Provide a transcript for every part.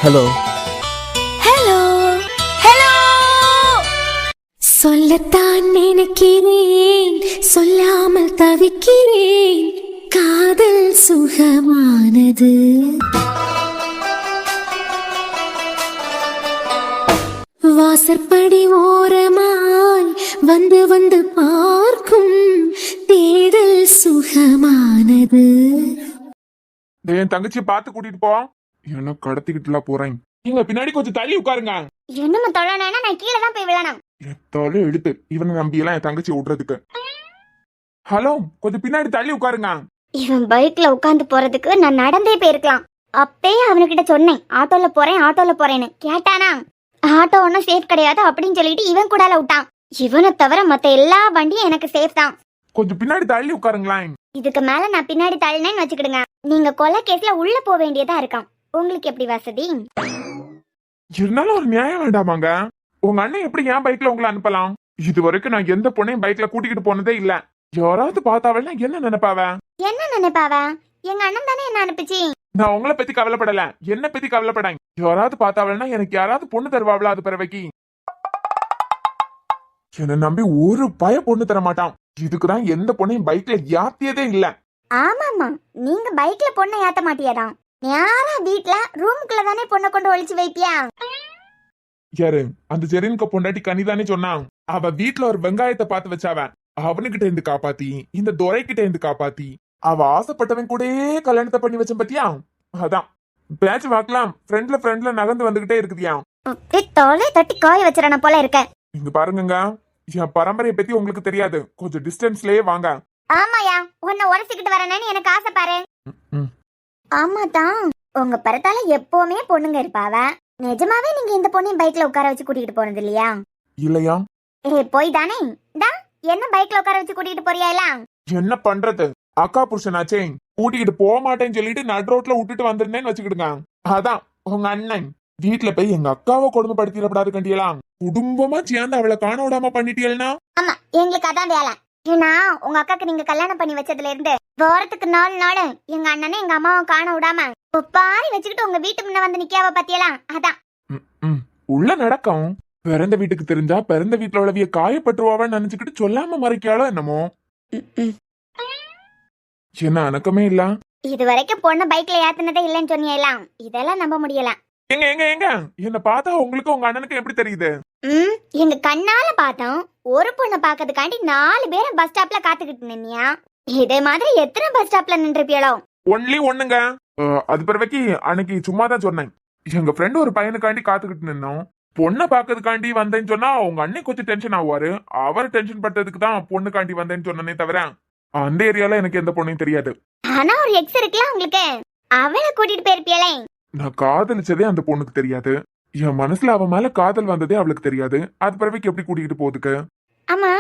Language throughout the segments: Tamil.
Hello hello hello. சொல்லத்தான் நினைக்கிறேன், சொல்லாமல் தவிக்கிறேன். காதல் சுகமானது. வாசற்படி ஓரமாய் வந்து வந்து பார்க்கும் தேடல் சுகமானது. என் தங்கச்சி பார்த்து கூட்டிட்டு போ. என்ன கடத்திக்கிட்டுலாம் போறேன். நீங்க பின்னாடி கொஞ்சம் தள்ளி உட்காருங்க. என்னமா தொழனா? நான் கீழே தான் போய் விழணும். எத்தாலே எடுத்து இவனை நம்பி எல்லாம் என் தங்கச்சி விடுறதுக்கு. ஹலோ, கொஞ்சம் பின்னாடி தள்ளி உட்காருங்க. இவன் பைக்ல உட்காந்து போறதுக்கு நான் நடந்தே போயிருக்கலாம். அப்பயே அவனுக்கிட்ட சொன்னேன் ஆட்டோல போறேன்னு. கேட்டானா? ஆட்டோ ஒன்னும் சேஃப் கிடையாது அப்படின்னு சொல்லிட்டு இவன் கூடால விட்டான். இவனை தவிர மத்த எல்லா வண்டியும் எனக்கு சேஃப் தான். கொஞ்சம் பின்னாடி தள்ளி உட்காருங்களேன். இதுக்கு மேல நான் பின்னாடி தள்ளினேன்னு வச்சுக்கிடுங்க, நீங்க கொலை கேஸ்ல உள்ள போக வேண்டியதா இருக்கான். உங்களுக்கு எப்படி வசதி? இருந்தாலும் ஒரு நியாயம் வேண்டாமாங்க? உங்க அண்ணன் எப்படி என் பைக்ல உங்களை அனுப்பலாம்? இது வரைக்கும் நான் எந்த பொண்ணையும் பைக்ல கூட்டிக்கிட்டு போனதே இல்ல. யாராவது பார்த்தாவல்னா என்ன நினைப்பாவ? என்ன நினைப்பாவ? எங்க அண்ணன் தானே என்ன அனுப்பிச்சு. நான் உங்களை பத்தி கவலைப்படல, என்ன பத்தி கவலைப்படாங்க. யாராவது பார்த்தாவல்னா எனக்கு யாராவது பொண்ணு தருவாங்களா? அது பிறவைக்கு என்ன நம்பி ஒரு பய பொண்ணு தர மாட்டான். இதுக்குதான் எந்த பொண்ணையும் பைக்ல யாத்தியதே இல்ல. ஆமாமா, நீங்க பைக்ல பொண்ணை ஏத்த மாட்டியாதான். யாரா வீட்ல ரூமுக்குள்ள தானே பொண்ணை கொண்டு ஒளிச்சு வைப்பியா? யாரு? அந்த ஜெரின்க பொண்டாட்டி கனிதானே சொன்னான். அவ வீட்டுல ஒரு வெங்காயத்தை பார்த்து வச்சாவன். அவனுகிட்ட இருந்து காப்பாத்தி, இந்த துரை கிட்ட இருந்து காப்பாத்தி, அவ ஆசைப்பட்டவன் கூட கல்யாணத்தை பண்ணி வச்ச பத்தியா? அதான் பேட்ச் வாக்கலாம் ஃப்ரெண்ட்ல நகர்ந்து வந்துகிட்டே இருக்குதியா. தொலை தட்டி காய வச்சிடன போல இருக்க. இங்க பாருங்க, என் பரம்பரையை பத்தி உங்களுக்கு தெரியாது. கொஞ்சம் டிஸ்டன்ஸ்லயே வாங்க. ஆமாயா, உன்னை உரசிக்கிட்டு வரேன்னு எனக்கு ஆசை பாரு. ஆமா தான், உங்க பரத்தால எப்பவுமே பொண்ணுங்க இருப்பாவ. நிஜமாவே நீங்க இந்த பொண்ணையும் பைக்ல உட்கார வச்சு கூட்டிட்டு போனது இல்லையா? இல்லையா? போய் தானே என்ன பைக்ல உட்கார வச்சு கூட்டிட்டு போறியா? என்ன பண்றது, அக்கா புருஷனாச்சே. கூட்டிக்கிட்டு போக மாட்டேன்னு சொல்லிட்டு நடு ரோட்ல விட்டுட்டு வந்திருந்தேன்னு வச்சுக்கிடுங்க. அதான் உங்க அண்ணன் வீட்டுல போய் எங்க அக்காவை கொடுமைப்படுத்திடப்படாது கண்டியலாம். குடும்பமா சேர்ந்து அவளை காண விடாம பண்ணிட்டீங்கன்னா? ஆமா, எங்களுக்கு அதான் வேலை. ஏன்னா உங்க அக்காக்கு நீங்க கல்யாணம் பண்ணி வச்சதுல இருந்து வாரத்துக்கு 4 நாள் எங்க அண்ணனை எங்க அம்மாவை காண விடாம பாரி வச்சுக்கிட்டு உங்க வீட்டு முன்ன வந்து நிக்காவ பத்தியலாம். அதான் உள்ள நடக்கும். பிறந்த வீட்டுக்கு தெரிஞ்சா பிறந்த வீட்டுல உள்ளவிய காயப்பட்டுருவான்னு நினைச்சுக்கிட்டு சொல்லாம மறைக்காலோ என்னமோ. என்ன அணக்கமே இல்ல. இது வரைக்கும் பொண்ணு பைக்ல ஏத்துனதே இல்லன்னு சொன்னீங்களா? இதெல்லாம் நம்ப முடியல. எங்க எங்க எங்க என்ன பார்த்தா உங்களுக்கு உங்க அண்ணனுக்கு எப்படி தெரியுது? எங்க கண்ணால பார்த்தோம். ஒரு பொண்ணை பாக்கிறதுக்காண்டி 4 பேரை பஸ் ஸ்டாப்ல காத்துக்கிட்டு நின்னியா? இதே மாதிரி எத்தனை பஸ் ஸ்டாப்ல நின்றுப்பியலோ? ஒன்லி ஒண்ணுங்க. அது பிறவைக்கு அன்னைக்கு சும்மா தான் சொன்னேன். எங்க ஃப்ரெண்ட் ஒரு பையனுக்காண்டி காத்துக்கிட்டு நின்னோம். பொண்ணை பாக்கிறதுக்காண்டி வந்தேன்னு சொன்னா உங்க அண்ணன் கொஞ்சம் டென்ஷன் ஆவாரு. அவர் டென்ஷன் பட்டதுக்கு தான் பொண்ணுக்காண்டி வந்தேன்னு சொன்னனே தவிர அந்த ஏரியால எனக்கு எந்த பொண்ணையும் தெரியாது. ஆனா ஒரு எக்ஸ் இருக்குல்ல உங்களுக்கு, அவளை கூட்டிட்டு போயிருப்பியலே. நான் காதலிச்சதே அந்த பொண்ணுக்கு தெரியாது. என் மனசுல அவன் மேல காதல் வந்ததே அவளுக்கு தெரியாது. அது பிறவைக்கு எப்படி கூட்டிகிட்டு போகுதுக்கு? ஆமா,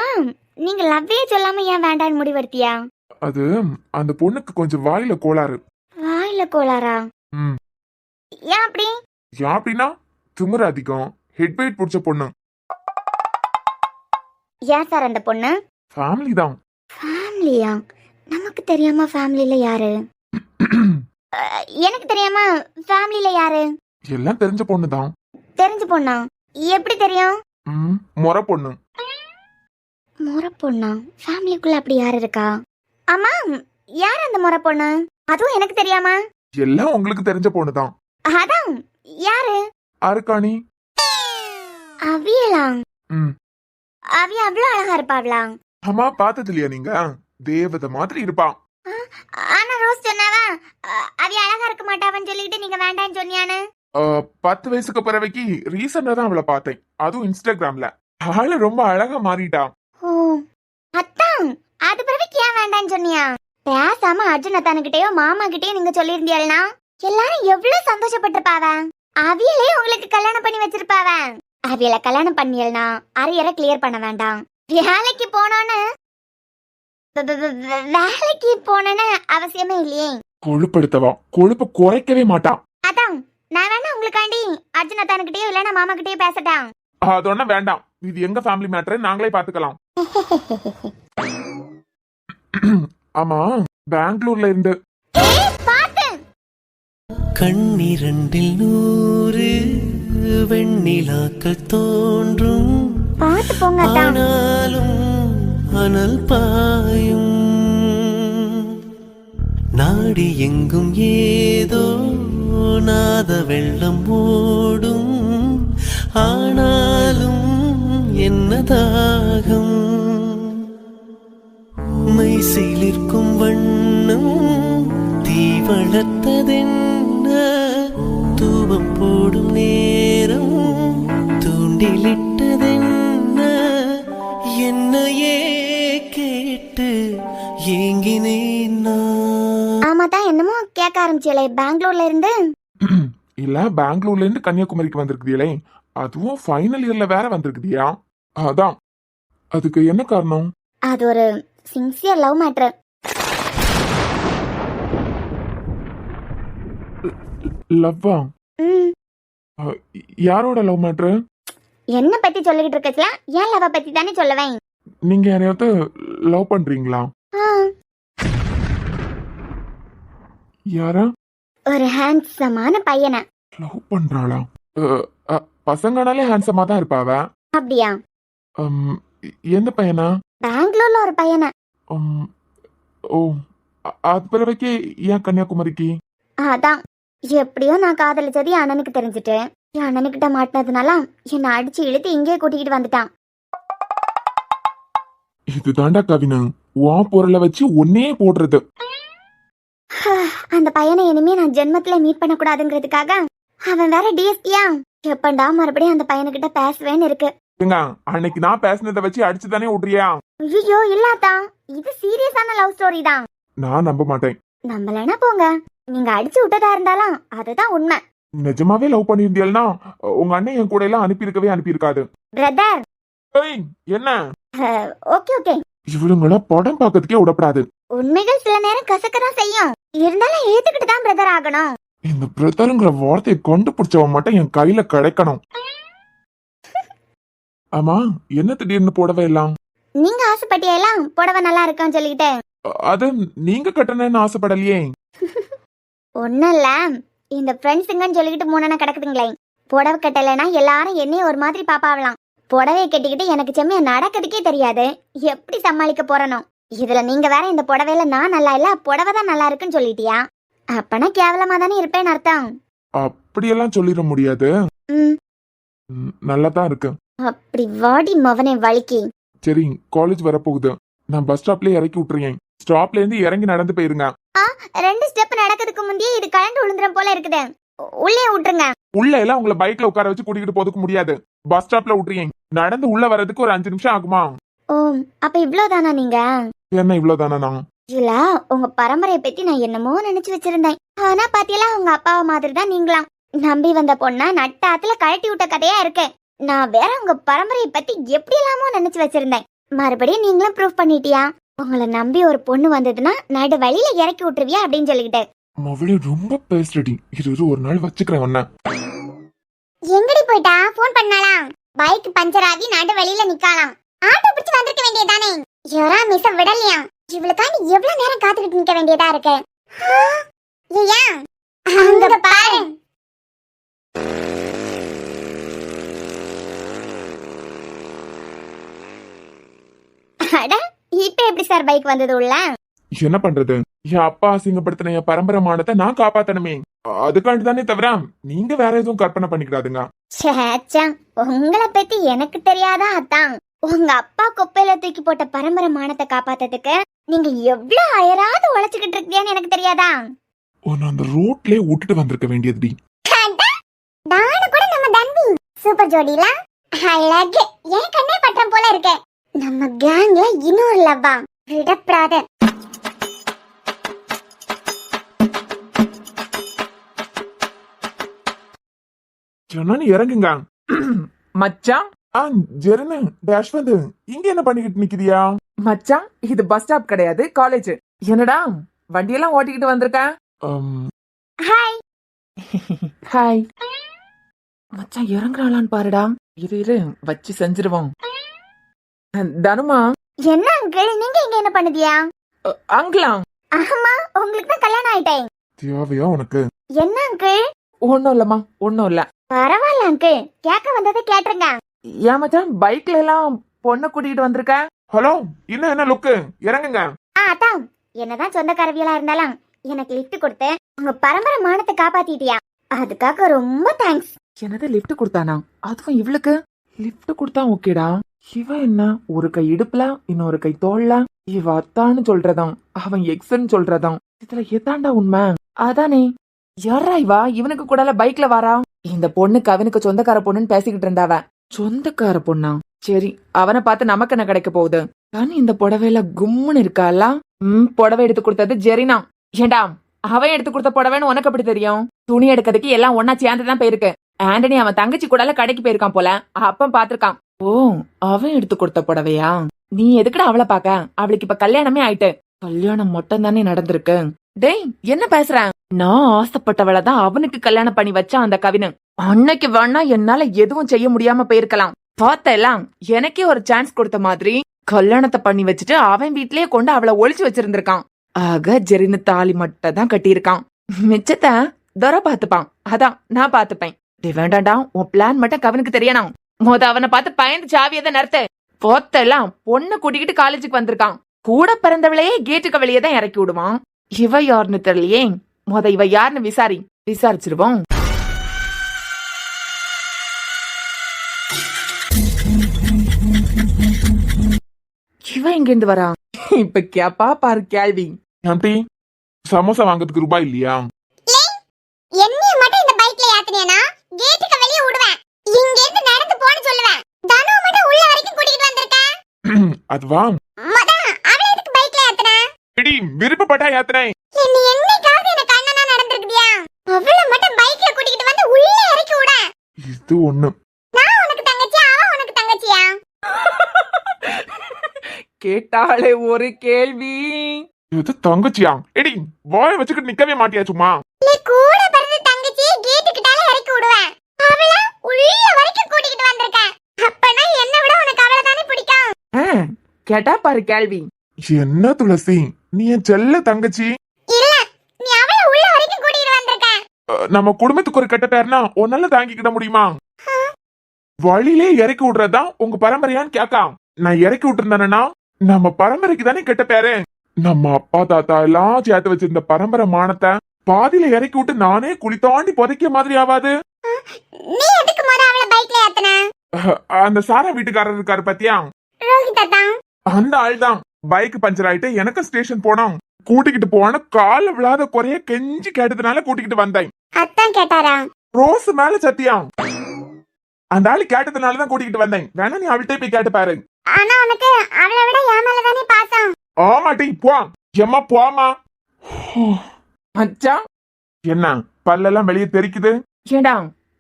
நீங்க லவ்வே சொல்லாம ஏன் வேண்டான்னு முடிவெடுத்தியா? அது அந்த பொண்ணுக்கு கொஞ்சம் வாயில கோளாறு. வாயில கோளாறா? ஏன் அப்படி? ஏன் அப்படின்னா திமிரு அதிகம், ஹெட் வெயிட் புடிச்ச பொண்ணு. ஏன் சார் அந்த பொண்ணு? ஃபேமிலி தான். ஃபேமிலியா? நமக்கு தெரியாம ஃபேமிலில யாரு? எனக்கு தெரியாம ஃபேமிலில யாரு? எல்லாம் தெரிஞ்ச பொண்ணு தான். தெரிஞ்ச பொண்ணா? எப்படி தெரியும்? முறை பொண்ணு. முறை பொண்ணா? ஃபேமிலிக்குள்ள அப்படி யாரு இருக்கா? ஆமா, யார் அந்த முறை பொண்ணு? அதுவும் எனக்கு தெரியாம? எல்லாம் உங்களுக்கு தெரிஞ்ச பொண்ணு தான். அதான் யாரு? அருக்காணி. அவியலா? அவிய அவ்வளவு அழகா இருப்பாவளா? அம்மா பார்த்தது இல்லையா நீங்க? தேவதை மாதிரி இருப்பா. ஆனா ரோஸ் சொன்னாவா அவிய அழகா இருக்க மாட்டாவன்னு சொல்லிட்டு நீங்க வேண்டான்னு சொன்னியானு? 10 வயசுக்கு பிறவைக்கு ரீசெண்டா தான் அவளை பார்த்தேன். அதுவும் இன்ஸ்டாகிராம்ல. ஆளு ரொம்ப அழகா மாறிட்டா. ஓ அத்தான், அது பிறகு ஏன் வேண்டான்னு சொன்னியா? பேசாம அர்ஜுனத்தானுகிட்டயோ மாமா கிட்டயோ நீங்க சொல்லியிருந்தீங்கன்னா எல்லாரும் எவ்வளவு சந்தோஷப்பட்டிருப்பாவ. அவியலே உங்களுக்கு கல்யாணம் பண்ணி வச்சிருப்பாவ. அவியல கல்யாணம் பண்ணியல்னா அரியரை கிளியர் பண்ண வேண்டாம். வேலைக்கு போனோன்னு அவசியமே இல்லையே. கொழுப்படுத்தவா கொழுப்ப குறைக்கவே மாட்டான். அதான் நான் வேணா உங்களுக்காண்டி அர்ஜுனத்தானுகிட்டயோ இல்லன்னா மாமா கிட்டயோ பேசட்டான். அதொன்ன வேண்டாம், இது எங்க ஃபேமிலி மேட்டர், நாங்களே பாத்துக்கலாம். ஆமா, பெங்களூர்ல இருந்து கண்ணிரண்டில் 100 வெண்ணிலாக்கள் தோன்றும் பாத்து போங்க அத்தான். ஆனாலும் அனல் பாயும் நாடி எங்கும் ஏதோ நாத வெள்ளம் ஓடும் ஆனாலும் என்ன தாகம் மை சிலிர்க்கும் வண்ணம் தீ வளர்த்ததென்ன தூபம் போடும் நேரம் தூண்டிலிட்டதென்ன என்னையே கேட்டு ஏங்கினேன் நான். ஆமா தான், என்னமோ கேட்க ஆரம்பிச்சீங்களே பெங்களூர்ல இருந்து. இல்ல பெங்களூர்ல இருந்து கன்னியாகுமரிக்கு வந்திருக்குதியலே, அதுவும் ஃபைனல் இயர்ல வேற வந்திருக்குதியா? அதான். அதுக்கு என்ன காரணம்? அது ஒரு சின்சியர் லவ் மேட்டர். லவ்வா? யாரோட லவ் மேட்ரு? என்ன பத்தி சொல்லிக்கிட்டு இருக்கச்சுல, ஏன் லவ் பத்தி தானே சொல்லுவேன். நீங்க யாரையாவது லவ் பண்றீங்களா? யாரா? ஒரு ஹேண்ட்ஸமான பையனை. லவ் பண்றாளா? பசங்கனாலே ஹேண்ட்ஸமா தான் இருப்பாவ. அப்படியா? எந்த பையனா? பெங்களூர்ல ஒரு பையனை. ஓ, அது பிறவைக்கு ஏன் கன்னியாகுமரிக்கு? அதான், எப்படியோ நான் காதலிச்சது என் அண்ணனுக்கு தெரிஞ்சுட்டு என் அண்ணனுக்கிட்ட மாட்டினதுனால என்னை அடிச்சு இழுத்து இங்கே கூட்டிக்கிட்டு வந்துட்டான். இது தாண்டா கவினு, உன் பொருளை வச்சு ஒன்னே போடுறது. அந்த பையனை இனிமே நான் ஜென்மத்துல மீட் பண்ணக்கூடாதுங்கிறதுக்காக அவன் வேற டிஎஸ்பியா. எப்பண்டா மறுபடியும் அந்த பையனுக்கிட்ட பேசுவேன்னு இருக்கு. அன்னைக்கு நான் பேசினதை வச்சு அடிச்சுதானே விட்றியா? ஐயோ இல்லாதான், இது சீரியஸான லவ் ஸ்டோரி தான். நான் நம்ப மாட்டேன். நம்பலனா போங்க, நீங்க அடிச்சு விட்டதா இருந்தாலும் அதுதான் உண்மை. நிஜமாவே லவ் பண்ணிருந்தியல்னா உங்க அண்ணன் என் கூட எல்லாம் அனுப்பியிருக்காது. பிரதர். என்ன? Okay okay. இவளுங்கள படம் பார்க்கறதுக்கே விடப்படாது. உண்மைகள் சில நேரம் கசக்கதான் செய்யும், இருந்தாலும் ஏத்துக்கிட்டு தான் பிரதர் ஆகணும். இந்த பிரதருங்கிற வார்த்தையை கண்டுபிடிச்சவன் மட்டும் என் கையில கிடைக்கணும். ஆமா, என்ன திடீர்னு போடவே எல்லாம்? நீங்க ஆசைப்பட்டியெல்லாம் புடவை நல்லா இருக்குன்னு சொல்லிக்கிட்டு. அது நீங்க கட்டணும்னு ஆசைப்படலையே. ஒன்னும் இல்ல, இந்த ஃப்ரெண்ட்ஸுங்கன்னு சொல்லிக்கிட்டு மூணு கிடக்குதுங்களே, புடவை கட்டலைன்னா எல்லாரும் என்னைய ஒரு மாதிரி பாப்பாவலாம். புடவையை கட்டிக்கிட்டு எனக்கு செம்மையா நடக்கிறதுக்கே தெரியாது, எப்படி சமாளிக்க போறனோ. இதுல நீங்க வேற இந்த புடவையில நான் நல்லா இல்ல, புடவை தான் நல்லா இருக்குன்னு சொல்லிட்டியா? அப்பனா கேவலமா தானே இருப்பேன்னு அர்த்தம். அப்படியெல்லாம் சொல்லிட முடியாது. நல்லாதான் இருக்கு. அப்படி வாடி மவனே வலிக்கு. சரி, காலேஜ் வரப்போகுது, நான் பஸ் ஸ்டாப்ல இறக்கி விட்டுறேன். ஸ்டாப்ல இருந்து இறங்கி நடந்து போயிருங்க. 2 ஸ்டெப் நடக்கிறதுக்கு முந்தையே இது கலண்டு விழுந்துற போல இருக்குது, உள்ளே விட்டுருங்க. உள்ள எல்லாம் உங்களை பைக்ல உட்கார வச்சு கூட்டிகிட்டு போறதுக்கு முடியாது. பஸ் ஸ்டாப்ல விட்டுறீங்க. நடந்து உள்ள வர்றதுக்கு ஒரு 5 நிமிஷம் ஆகுமா? ஓ, அப்ப இவ்வளவுதானா நீங்க? என்ன இவ்வளவுதானா? இல்ல, உங்க பரம்பரையை பத்தி நான் என்னமோ நினைச்சு வச்சிருந்தேன். ஆனா பாத்தீங்களா, உங்க அப்பாவை மாதிரி தான் நீங்களாம். நம்பி வந்த பொண்ணா நட்டாத்துல கழட்டி விட்ட கதையா இருக்கு. நான் வேற உங்க பரம்பரையை பத்தி எப்படி எல்லாமோ நினைச்சு வச்சிருந்தேன். மறுபடியும் நீங்களும் ப்ரூவ் பண்ணிட்டியா? உங்களை நம்பி ஒரு பொண்ணு வந்ததுன்னா நடு வழியில இறக்கி விட்டுருவியா அப்படின்னு சொல்லிக்கிட்டு. மவளே ரொம்ப பேசுறடி. இது ஒரு நாள் வச்சுக்கிறேன் ஒன்ன. எங்கடி போயிட்டா? போன் பண்ணாலாம். பைக் பஞ்சர் ஆகி நடு வழியில நிக்கலாம். ஆட்டோ பிடிச்சு வந்திருக்க வேண்டியதானே? யாரா மிஸ் விடலையா? இவளுக்காண்டி எவ்வளவு நேரம் காத்துக்கிட்டு நிக்க வேண்டியதா இருக்கு. ஐயா, அங்க பாரு. அட, இப்ப எப்படி சார் பைக் வந்தது உள்ள? என்ன பண்றது, என் அப்பா அசிங்கப்படுத்தின என் பரம்பரை மானத்தை நான் காப்பாத்தணுமே. அதுக்காண்டி தானே தவிர நீங்க வேற எதுவும் கற்பனை பண்ணிக்கிறாதுங்க. சேச்சா, உங்களை பத்தி எனக்கு தெரியாதா? அதான், உங்க அப்பா குப்பையில தூக்கி போட்ட பரம்பரை மானத்தை காப்பாத்ததுக்கு நீங்க எவ்வளவு அயராது உழைச்சுக்கிட்டு இருக்கீங்கன்னு எனக்கு தெரியாதா? உன்னை அந்த ரோட்லயே விட்டுட்டு வந்திருக்க வேண்டியதுடி. நானு கூட நம்ம தம்பி சூப்பர் ஜோடில அழகு என் கண்ணே பட்டம் போல இருக்கு. நம்ம கேங்ல இன்னொரு லவ்வா விடப்படாத. சொன்னு இறங்குங்க. மச்சான், ஜெரனு டேஷ் வந்து இங்க என்ன பண்ணிக்கிட்டு நிக்கிறியா? மச்சான், இது பஸ் ஸ்டாப் கிடையாது, காலேஜ். என்னடா வண்டியெல்லாம் ஓட்டிக்கிட்டு வந்திருக்க? ஹாய். ஹாய். மச்சான் இறங்குறாளான்னு பாருடா. இரு வச்சு செஞ்சிருவோம். தனுமா. என்ன அங்கிள், நீங்க இங்க என்ன பண்ணுதியா? அங்கிளா? ஆமா, உங்களுக்கு தான் கல்யாணம் ஆயிட்டேன். தேவையா உனக்கு? என்ன அங்கிள்? ஒன்னும் இல்லம்மா, ஒன்னும் இல்ல. பரவாயில்ல அங்கிள், கேட்க வந்ததை கேட்டுருங்க. ஏன் மச்சான் பைக்ல எல்லாம் பொண்ணை கூட்டிட்டு வந்திருக்க? ஹலோ, இன்னும் என்ன லுக்கு? இறங்குங்க. அதான், என்னதான் சொந்தக்காரவியலா இருந்தாலும் எனக்கு லிஃப்ட் கொடுத்து உங்க பரம்பரை மானத்தை காப்பாத்திட்டியா, அதுக்காக ரொம்ப தேங்க்ஸ். என்னது லிஃப்ட் கொடுத்தானா? அதுவும் இவளுக்கு லிஃப்ட் கொடுத்தா ஓகேடா. இவ என்ன ஒரு கை இடுப்புல இன்னொரு கை தோல்ல, இவ அத்தான்னு சொல்றதாம் அவன் எக்ஸ்ன்னு சொல்றதாம். இதுல எதாண்டா உண்மை? அதானே. யாரா இவா இவனுக்கு கூட பைக்ல வாரா? இந்த பொண்ணுக்கு அவனுக்கு சொந்தக்கார பொண்ணுன்னு பேசிக்கிட்டு இருந்தாவ. சொந்தக்கார பொண்ணா? சரி, அவனை பார்த்து நமக்கு என்ன கிடைக்க போகுது? தான் இந்த புடவையில கும்முன்னு இருக்காளா? புடவை எடுத்து கொடுத்தது ஜெரினா. ஏண்டா, அவன் எடுத்து கொடுத்த புடவைன்னு உனக்கு எப்படி தெரியும்? துணி எடுக்கிறதுக்கு எல்லாம் ஒன்னா சேர்ந்துதான் போயிருக்கு. ஆண்டனி அவன் தங்கச்சி கூட கடைக்கு போயிருக்கான் போல, அப்பன் பாத்திருக்கான். ஓ, அவன் எடுத்து கொடுத்த புடவையா? நீ எதுக்குடா அவளை பாக்க? அவளுக்கு இப்ப கல்யாணமே ஆயிட்டு. கல்யாணம் மட்டும் தானே நடந்திருக்கு. டேய், என்ன பேசுறேன்? நான் ஆசைப்பட்டவளதான் அவனுக்கு கல்யாணம் பண்ணி வச்சா அந்த கவினு. அன்னைக்கு வேணா என்னால எதுவும் செய்ய முடியாம போயிருக்கலாம். பார்த்தெல்லாம் எனக்கே ஒரு சான்ஸ் கொடுத்த மாதிரி கல்யாணத்தை பண்ணி வச்சுட்டு அவன் வீட்லயே கொண்டு அவளை ஒளிச்சு வச்சிருந்திருக்கான். ஆக ஜெரின்னு தாலி மட்டும் தான் கட்டியிருக்கான். மிச்சத்தை தர பாத்துப்பான். அதான் நான் பாத்துப்பேன். வேண்டாண்டா, உன் பிளான் மட்டும் கவனுக்கு தெரியணும். அவனை பார்த்து பயந்து சாவியதை நிறுத்த. போத்தெல்லாம் பொண்ணு கூட்டிக்கிட்டு காலேஜுக்கு வந்திருக்கான். கூட பிறந்தவளையே கேட்டுக்கு வெளியே தான் இறக்கி விடுவான். இவ யாருன்னு தெரியலையே. இவ யாருன்னு விசாரிச்சிருவோம். இவ எங்க இருந்து வரா? இப்ப கேப்பா பாரு கேள்வி. ஆண்டி, சமோசா வாங்குறதுக்கு ரூபாய் இல்லையா? என்னைய மட்டும் இந்த பைக்ல ஏத்துனேனா கேட்டுக்கு வெளிய விடுவேன். இங்க இருந்து நடந்து போன்னு சொல்லுவேன். தனு மட்டும் உள்ள வரைக்கும் கூட்டிட்டு வந்திருக்க. அதுவா? மதா, அவளை எதுக்கு பைக்ல ஏத்துன? எடி, விருப்பப்பட்டா ஏத்துனேன். நீ என்னைக்காவது எனக்கு கண்ணனா நடந்துருக்கியா? அவளை மட்டும் பைக்ல கூட்டிட்டு வந்து உள்ள இறக்கி விட. இது ஒண்ணு. நான் உனக்கு தங்கச்சி, அவ உனக்கு தங்கச்சியா? கேட்டாலே ஒரு கேள்வி. இது தங்கச்சியா? எடி, வாய வச்சுக்கிட்டு நிக்கவே மாட்டியா சும்மா? நீ கூட பிறந்த தங்கச்சி கேட்டுக்கிட்டால இறக்கி விடுவேன். அவள உள்ள வரைக்கும் கூட்டிட்டு வந்திருக்க. அப்பனா என்ன விட உனக்கு அவளை தானே பிடிக்கும். கேட்டா பாரு கேள்வி. என்ன துளசி, நீ என் செல்ல தங்கச்சி. இல்ல, நீ அவளை உள்ள வரைக்கும் கூட்டிட்டு வந்திருக்க. நம்ம குடும்பத்துக்கு ஒரு கெட்ட பேர்னா உன்னால தாங்கிக்கிட முடியுமா? வழியிலே இறக்கி விடுறதுதான் உங்க பரம்பரையான்னு கேக்கா. நான் இறக்கி விட்டுருந்தானா நம்ம பரம்பரைக்கு தானே கெட்ட பேரு. நம்ம அப்பா தாத்தா எல்லாம் சேர்த்து வச்சிருந்த பரம்பரை மானத்தை பாதியில இறக்கி விட்டு நானே குழி தாண்டி புதைக்க மாதிரி ஆவாது. நீ எதுக்கு முத அவளை பைக்ல ஏத்துன? அந்த சாரா வீட்டுக்காரர் இருக்காரு பாத்தியா, ரோஹிதா தான். அந்த ஆள் தான். பைக் பஞ்சர் ஆயிட்டு எனக்கு ஸ்டேஷன் போனோம். கூட்டிக்கிட்டு போன கால விழாத குறைய கெஞ்சி கேட்டதுனால கூட்டிக்கிட்டு வந்தேன். அத்தான் கேட்டாரா? ரோஸ் மேல சத்தியம். அந்த ஆளு கேட்டதுனாலதான் கூட்டிக்கிட்டு வந்தேன். வேணா நீ அவள்கிட்ட போய் கேட்டு பாரு. ஆனா உனக்கு அவளை விட என் மேல தானே பாசம். ஆமாட்டி, போ எம்மா போமா. மச்சான், என்ன பல்லெல்லாம் வெளியே தெரிக்குது? ஏண்டா,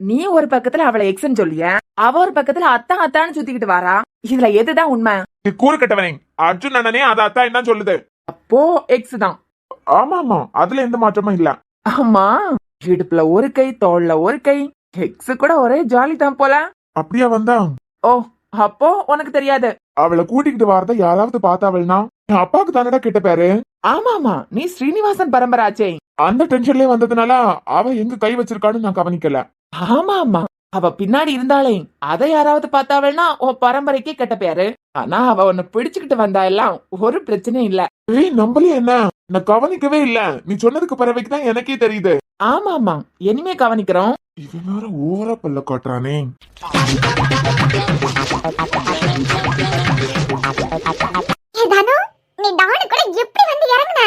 நீ ஒரு பக்கத்துல அவளை எக்ஸ்ன்னு சொல்லிய, அவ ஒரு பக்கத்துல அத்தான்னு சுத்திக்கிட்டு வாரா. இதுல எதுதான் உண்மை? நீ கூறு கட்டவனே. அர்ஜுன் அண்ணனே அத அத்தா என்ன சொல்லுது? அப்போ எக்ஸ் தான். ஆமா ஆமா, அதுல எந்த மாற்றமும் இல்ல. ஆமா, இடுப்புல ஒரு கை தோல்ல ஒரு கை. எக்ஸ் கூட ஒரே ஜாலி தான் போல. அப்படியா வந்தா? ஓ, அப்போ உனக்கு தெரியாது. அவளை கூட்டிக்கிட்டு வரத யாராவது பார்த்தாவள்னா என் அப்பாவுக்கு தானடா கிட்ட பேரு. ஆமா, நீ ஸ்ரீனிவாசன் பரம்பராச்சே. அந்த டென்ஷன்லயே வந்ததுனால அவ எங்க கை வச்சிருக்கான்னு நான் கவனிக்கல. ஆமா, அவ பின்னாடி இருந்தாலே அதை யாராவது பார்த்தாவள்னா உன் பரம்பரைக்கே கெட்ட பேரு. ஆனா அவ உன்னை பிடிச்சுக்கிட்டு வந்தா எல்லாம் ஒரு பிரச்சனையும் இல்ல. ஏய், நம்பலையே என்ன? நான் கவனிக்கவே இல்ல. நீ சொன்னதுக்கு பிறவைக்குதான் எனக்கே தெரியுது. ஆமா, இனிமே கவனிக்கிறோம். இவன் வேற ஓவரா பல்ல காட்டுறானே. தனு, நீ டானு கூட எப்படி வந்து இறங்குன?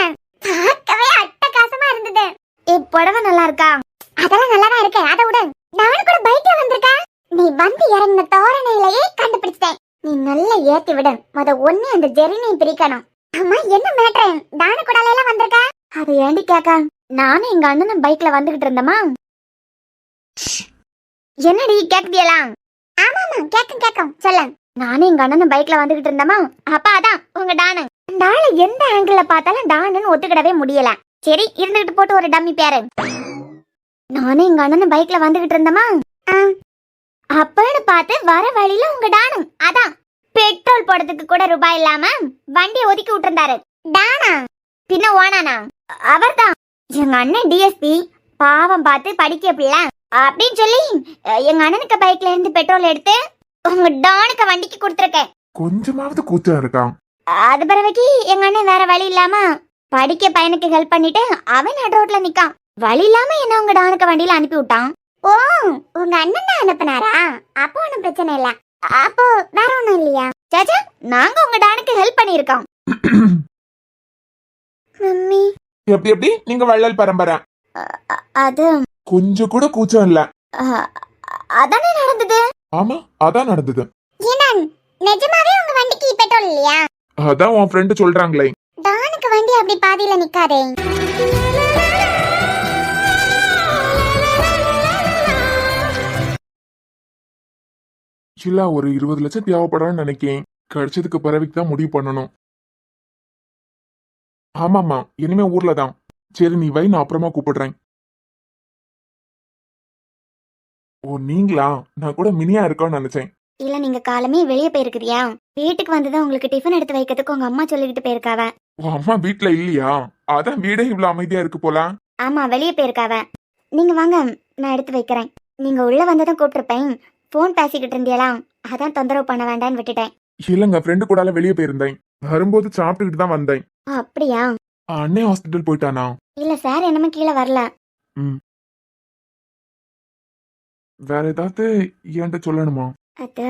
பார்க்கவே அட்டகாசமா இருந்தது. புடவை நல்லா இருக்கா? அதெல்லாம் நல்லா தான் இருக்கு. அதை விட டானு கூட பைக்ல வந்திருக்க. நீ வந்து இறங்கின தோரணையிலேயே கண்டுபிடிச்சிட்டேன். நீ நல்லா ஏத்தி விடு. ஒண்ணு அந்த ஜெரினை பிரிக்கணும். அம்மா, என்ன மேட்ரு? டானு கூட எல்லாம் வந்திருக்க? அது ஏண்டி கேக்க? நானும் எங்க அண்ணனும் பைக்ல வந்துகிட்டு இருந்தோமா. என்னடி கேக்குதியலாம்? ஆமாமா, கேக்கும் சொல்ல. நானும் எங்க அண்ணனும் பைக்ல வந்துகிட்டு இருந்தோமா. அப்பா அதான் உங்க டானு. டானு எந்த ஆங்கிள் பார்த்தாலும் டானுன்னு ஒத்துக்கிடவே முடியல. சரி, இருந்துகிட்டு போட்டு ஒரு டம்மி பேரு. நானும் எங்க அண்ணனும் பைக்ல வந்துகிட்டு இருந்தோமா. அப்பன்னு பார்த்து வர வழியில உங்க டானு அதான் பெட்ரோல் போடுறதுக்கு கூட ரூபாய் இல்லாம வண்டியை ஒதுக்கி விட்டுருந்தாரு. டானா? பின்ன ஓனானா? அவர்தான். எங்க அண்ணன் டிஎஸ்பி பாவம் பார்த்து படிக்க பிள்ளை அப்படின்னு சொல்லி எங்க அண்ணனுக்கு பைக்ல இருந்து பெட்ரோல் எடுத்து உங்க டானுக்கு வண்டிக்கு கொடுத்துருக்கேன். கொஞ்சமாவது கூச்சம் இருக்கான். அது பிறகு எங்க அண்ணன் வேற வழி இல்லாம படிக்க பையனுக்கு ஹெல்ப் பண்ணிட்டு அவன் நடு ரோட்ல நிக்கான். வழி இல்லாம என்ன உங்க டானுக்கு வண்டியில அனுப்பி விட்டான். ஓ, உங்க அண்ணன் தான் அனுப்புனாரா? அப்போ ஒன்றும் பிரச்சனை இல்ல. அப்போ வேற ஒண்ணும் இல்லையா? சாச்சா, நாங்க உங்க டானுக்கு ஹெல்ப் பண்ணிருக்கோம். மம்மி, எப்படி எப்படி நீங்க வள்ளல் பரம்பரை? அது கொஞ்சம் கூட கூச்சம் இல்ல. அதானே நடந்தது. ஆமா, அதான் நடந்தது. ஏன்னா நிஜமாவே உங்க வண்டிக்கு பெட்ரோல் இல்லையா? அதான் உன் ஃப்ரெண்டு சொல்றாங்களே. டானுக்கு வண்டி அப்படி பாதியில நிக்காதே. இல்ல, ஒரு 20 லட்சம் தேவைப்படான்னு நினைக்கேன். கிடைச்சதுக்கு பிறவிக்கு தான் முடிவு பண்ணணும். ஆமாமா, இனிமே ஊர்ல தான். சரி நீ வை, நான் அப்புறமா கூப்பிடுறேன். ஓ நீங்களா? நான் கூட மினியா இருக்கோன்னு நினைச்சேன். இல்ல, நீங்க காலமே வெளியே போயிருக்கிறியா? வீட்டுக்கு வந்ததான் உங்களுக்கு டிஃபன் எடுத்து வைக்கிறதுக்கு உங்க அம்மா சொல்லிக்கிட்டு போயிருக்காவ. உன் அம்மா வீட்ல இல்லையா? அதான் வீடே இவ்வளவு அமைதியா இருக்கு போல. ஆமா, வெளியே போயிருக்காவ. நீங்க வாங்க, நான் எடுத்து வைக்கிறேன். நீங்க உள்ள வந்ததும் கூப்பிட்டுருப்பேன். போன் பேசிக்கிட்டு இருந்தியலா, அதான் தொந்தரவு பண்ண வேண்டான்னு விட்டுட்டேன். இல்லங்க, ஃப்ரெண்டு கூட வெளியே போயிருந்தேன். வரும்போது சாப்பிட்டுக்கிட்டு தான் வந்தேன். அப்படியா? அண்ணே ஹாஸ்பிட்டல் போயிட்டானா? இல்ல சார், என்னமே கீழே வரல. வேற ஏதாவது என்கிட்ட சொல்லணுமா? அது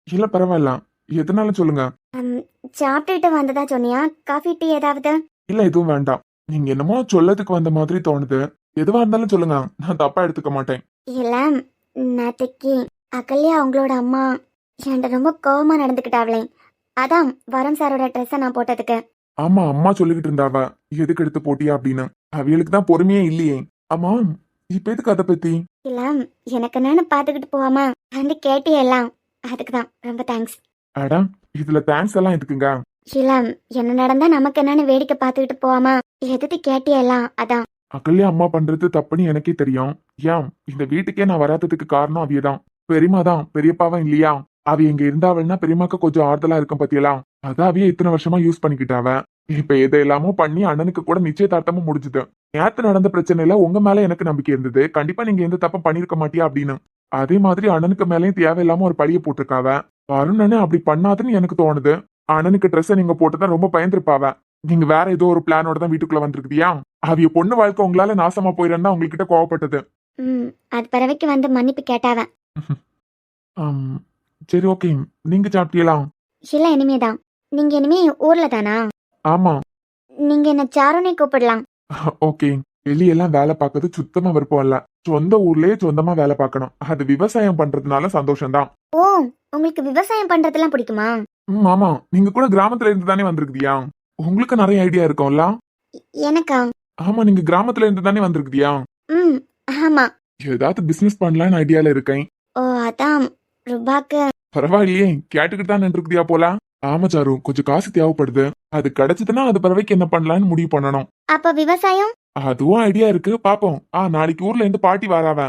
இல்ல பரவாயில்ல, எதனால சொல்லுங்க. சாப்பிட்டுட்டு வந்ததா சொன்னியா? காஃபி டீ ஏதாவது? இல்ல எதுவும் வேண்டாம். நீங்க என்னமோ சொல்லதுக்கு வந்த மாதிரி தோணுது. எதுவா இருந்தாலும் சொல்லுங்க, நான் தப்பா எடுத்துக்க மாட்டேன். இல்ல, நேத்தைக்கு அகல்யா அவங்களோட அம்மா என்கிட்ட ரொம்ப கோவமா நடந்துக்கிட்டாவளே, அதான் வரம் சாரோட ட்ரெஸ்ஸை நான் போட்டதுக்கு. ஆமா, அம்மா சொல்லிக்கிட்டு இருந்தாவ எதுக்கு எடுத்து போட்டியா அப்படின்னு. அவியலுக்கு தான் பொறுமையே இல்லையே. ஆமா, இப்ப எதுக்கு அதை பத்தி? இல்ல, எனக்கு என்னன்னு பாத்துக்கிட்டு போவாம வந்து கேட்டியே எல்லாம், அதுக்குதான் ரொம்ப தேங்க்ஸ். அடா, இதுல தேங்க்ஸ் எல்லாம் எதுக்குங்க? இல்ல, என்ன நடந்தா நமக்கு என்னன்னு வேடிக்கை பாத்துக்கிட்டு போவாம எதுக்கு கேட்டியே எல்லாம், அதான். அகல்யா அம்மா பண்றது தப்புன்னு எனக்கே தெரியும். ஏன் இந்த வீட்டுக்கே நான் வராததுக்கு காரணம் அவியதான். பெரியமா தான், பெரியப்பாவும் இல்லையா? அவ எங்க இருந்தாவள்னா பெரியமாக்கு கொஞ்சம் ஆறுதலா இருக்கும் பத்தியெல்லாம். அதான் அவிய இத்தனை வருஷமா யூஸ் பண்ணிக்கிட்டாவ. இப்ப எதையெல்லாமோ பண்ணி அண்ணனுக்கு கூட நிச்சயதார்த்தமும் முடிஞ்சுது. நேத்து நடந்த பிரச்சனையில உங்க மேல எனக்கு நம்பிக்கை இருந்தது, கண்டிப்பா நீங்க எந்த தப்பும் பண்ணிருக்க மாட்டியா அப்படின்னு. அதே மாதிரி அண்ணனுக்கு மேலேயும் தேவையில்லாம ஒரு பழிய போட்டிருக்காவ. அருணனே அப்படி பண்ணாதுன்னு எனக்கு தோணுது. அண்ணனுக்கு ட்ரெஸ் நீங்க போட்டுதான் ரொம்ப பயந்துருப்பாவ. நீங்க வேற ஏதோ ஒரு பிளானோட தான் வீட்டுக்குள்ள வந்திருக்கியா? அவிய பொண்ணு வாழ்க்கை உங்களால நாசமா போயிரன்னா உங்ககிட்ட கோவப்பட்டது. அது பிறவைக்கு வந்து மன்னிப்பு கேட்டாவ. சரி ஓகே, நீங்க சாப்பிட்டீங்களா? இல்ல, இனிமேதான். நீங்க இனிமே ஊர்ல தானா? ஆமா. நீங்க என்ன சாருனே கூப்பிடலாம். ஓகே. வெளியெல்லாம் வேலை பார்க்கறது சுத்தமா விருப்பம் இல்ல. சொந்த ஊர்லயே சொந்தமா வேலை பார்க்கணும். அது விவசாயம் பண்றதுனால சந்தோஷம்தான். ஓ, உங்களுக்கு விவசாயம் பண்றதெல்லாம் பிடிக்குமா? ஆமா, நீங்க கூட கிராமத்துல இருந்து தானே வந்திருக்கியா? உங்களுக்கு நிறைய ஐடியா இருக்கும்ல. எனக்கா? ஆமா, நீங்க கிராமத்துல இருந்து தானே வந்திருக்கியா? ஆமா. ஏதாவது பிசினஸ் பண்ணலாம்னு ஐடியால இருக்கேன். ஓ, அதான். ரூபாக்கு பரவாயில்லையே, கேட்டுக்கிட்டு தான் நின்றுக்கியா போல. ஆமா சாரு, கொஞ்சம் காசு தேவைப்படுது. அது கிடைச்சதுன்னா அது பிறவைக்கு என்ன பண்ணலாம்னு முடிவு பண்ணணும். அப்ப விவசாயம்? அதுவும் ஐடியா இருக்கு, பாப்போம். நாளைக்கு ஊர்ல இருந்து பாட்டி வராவ.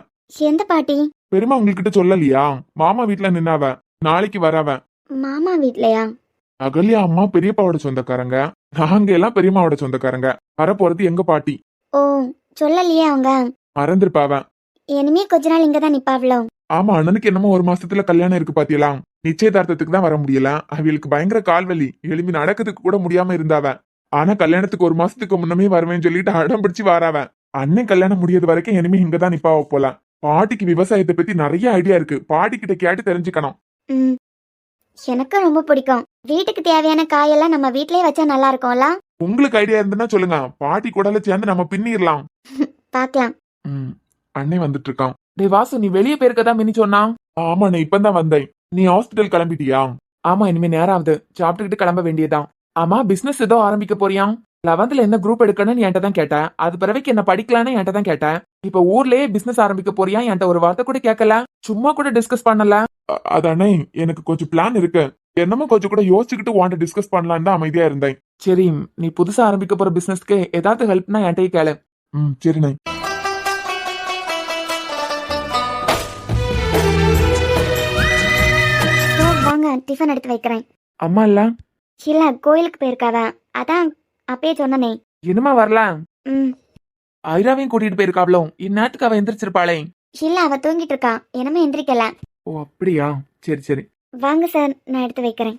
எந்த பாட்டி? பெருமா உங்ககிட்ட சொல்லலையா? மாமா வீட்டுல நின்னாவ. நாளைக்கு வராவ. மாமா வீட்லயா? அகல்யா அம்மா பெரியப்பாவோட சொந்தக்காரங்க, நாங்க எல்லாம் பெரியம்மாவோட சொந்தக்காரங்க. வரப்போறது எங்க பாட்டி. ஓ, சொல்லலையே அவங்க. மறந்துருப்பாவ. இனிமே கொஞ்ச நாள் இங்கதான் நிப்பாவளோ? ஆமா, அண்ணனுக்கு என்னமோ ஒரு மாசத்துல கல்யாணம் இருக்கு பாத்தியலாம். நிச்சயதார்த்தத்துக்கு தான் வர முடியல. அவளுக்கு பயங்கர கால்வலி, எழுப்பி நடக்கிறதுக்கு கூட முடியாம இருந்தாவ. ஆனா கல்யாணத்துக்கு ஒரு மாசத்துக்கு முன்னமே வருவேன்னு சொல்லிட்டு அடம் பிடிச்சு வாராவ. அண்ணன் கல்யாணம் முடியாது வரைக்கும் இனிமே இங்கதான் நிப்பாவ போல. பாட்டிக்கு விவசாயத்தை பத்தி நிறைய ஐடியா இருக்கு, பாட்டி கிட்ட கேட்டு தெரிஞ்சுக்கணும். எனக்கு ரொம்ப பிடிக்கும். வீட்டுக்கு தேவையான காயெல்லாம் நம்ம வீட்லயே வச்சா நல்லா இருக்கும்ல. உங்களுக்கு ஐடியா இருந்துன்னா சொல்லுங்க, பாட்டி கூடல சேர்ந்து நம்ம பின்னிடலாம். பாக்கலாம். அண்ணே வந்துட்டு இருக்கான். டேய் வாசு, நீ வெளியே போயிருக்கதான் மினி சொன்னா. ஆமா, நான் இப்பதான் வந்தேன். நீ ஹாஸ்பிட்டல் கிளம்பிட்டியா? ஆமா, இனிமே நேரம் ஆகுது, சாப்பிட்டுக்கிட்டு கிளம்ப வேண்டியதான். ஆமா, பிசினஸ் ஏதோ ஆரம்பிக்க போறியா? 11th என்ன குரூப் எடுக்கணும்னு என்கிட்ட தான் கேட்டேன். அது பிறவைக்கு என்ன படிக்கலான்னு என்கிட்ட தான் கேட்டேன். இப்ப ஊர்லயே பிசினஸ் ஆரம்பிக்க போறியா? என்கிட்ட ஒரு வார்த்தை கூட கேட்கல, சும்மா கூட டிஸ்கஸ் பண்ணல. அதானே, எனக்கு கொஞ்சம் பிளான் இருக்கு. என்னமோ கொஞ்சம் கூட யோசிச்சுக்கிட்டு வாண்ட டிஸ்கஸ் பண்ணலான்னு தான் அமைதியா இருந்தேன். சரி, நீ புதுசா ஆரம்பிக்க போற பிசினஸ்க்கு ஏதாவது ஹெல்ப்னா என்கிட்டயே கேளு. சரிண்ணே. வாங்க, டிஃபன் எடுத்து வைக்கிறேன். அம்மா இல்ல? இல்ல, கோயிலுக்கு போயிருக்காவ. அதான் அப்பயே சொன்னனே. என்னமா வரல? ஐராவையும் கூட்டிட்டு போயிருக்காவளோ? இந்நேரத்துக்கு அவ எந்திரிச்சிருப்பாளே. இல்ல அவ தூங்கிட்டு இருக்கா, என்னமே எந்திரிக்கல. ஓ அப்படியா, சரி சரி. வாங்க சார், நான் எடுத்து வைக்கிறேன்.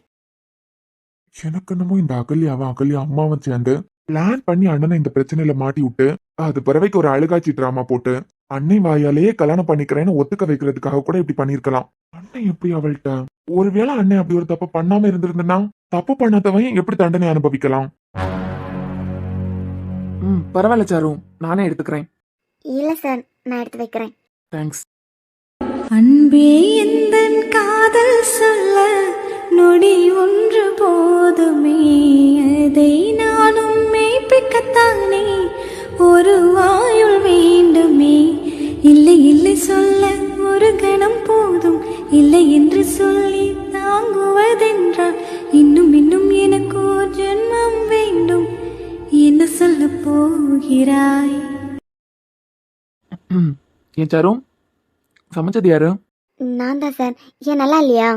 எனக்கு என்னமோ இந்த அகல்யா அம்மாவும் சேர்ந்து பிளான் பண்ணி அண்ணனை இந்த பிரச்சனையில மாட்டி விட்டு அது பிறவைக்கு ஒரு அழுகாட்சி டிராமா போட்டு அன்னை வாயாலேயே கல்யாணம் பண்ணிக்கிறேன்னு ஒத்துக்க வைக்கிறதுக்காக கூட இப்படி பண்ணிருக்கலாம். அண்ணன் எப்படி அவள்கிட்ட ஒருவேளை அண்ணன் அப்படி ஒரு தப்பு பண்ணாம இருந்திருந்தனா தப்பு பண்ணாதவன் எப்படி தண்டனை அனுபவிக்கலாம்? பரவாயில்ல சாரு, நானே எடுத்துக்கிறேன். இல்ல சார், நான் எடுத்து வைக்கிறேன். தேங்க்ஸ். அன்பே எந்தன் காதல் சொல்ல நொடி ஒன்று போதுமே, அதை நானும் மெய்ப்பிக்கத்தானே ஒரு வாயுள் வேண்டுமே. இல்லை இல்லை சொல்ல ஒரு கணம் போதும், இல்லை என்று சொல்லி தாங்குவதென்றால் இன்னும் இன்னும் எனக்கு ஒரு ஜென்மம் வேண்டும். என்ன சொல்ல போகிறாய்? ஏன் சாரு, சமைச்சது யாரு? நான் தான் சார். ஏன் நல்லா இல்லையா?